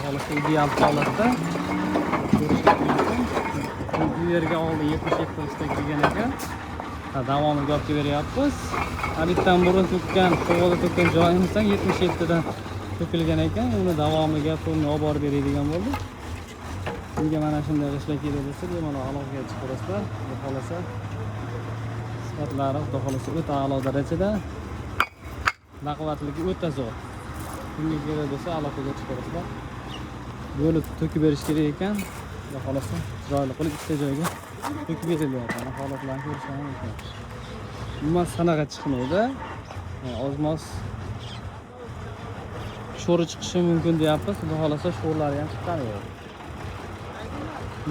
xohlasa ideal holatda ko'rishingiz mumkin. Bu yerga oldi 77 ta kirgan ekan. Davomiga olib beryapmiz. Bittan burun to'kkan, qo'g'ida to'kkan joyimizdan 77 dan to'kilgan ekan. Uni davomiga pulni olib borib beradigan bo'ldik. Bunga mana shunday ishlar kerak bo'lsa, bemalol aloqaga chiqarasizlar. Xudo xolasa sifatlari, xudo xolasa o'ta a'lo darajada, baquvvatligi o'ta zo'r. Bunga kerak bo'lsa aloqaga chiqarasizlar. Bo'lib to'kib berish kerak ekan. Xudo xolasa chiroyli qilib ikkita joyga to'kib berilyapti. Mana holatlarni ko'rishingiz mumkin. Umuman sanaga chiqmaydi. Ozmoz sho'ri chiqishi mumkin deyapmiz. Xudo xolasa sho'rlari ham chiqqani yo'q.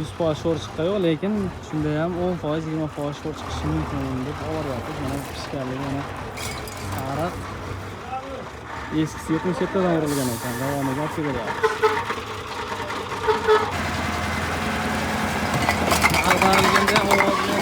100% sho'r chiqqan yo'q, lekin shunda ham 10%, 20% sho'r chiqishi mumkin deb olyapmiz. Mana pishganligi mana sariq. Eskisi 77 dan urilgan ekan. Davomiga olib beryapmiz. Ag'darilganda ovozli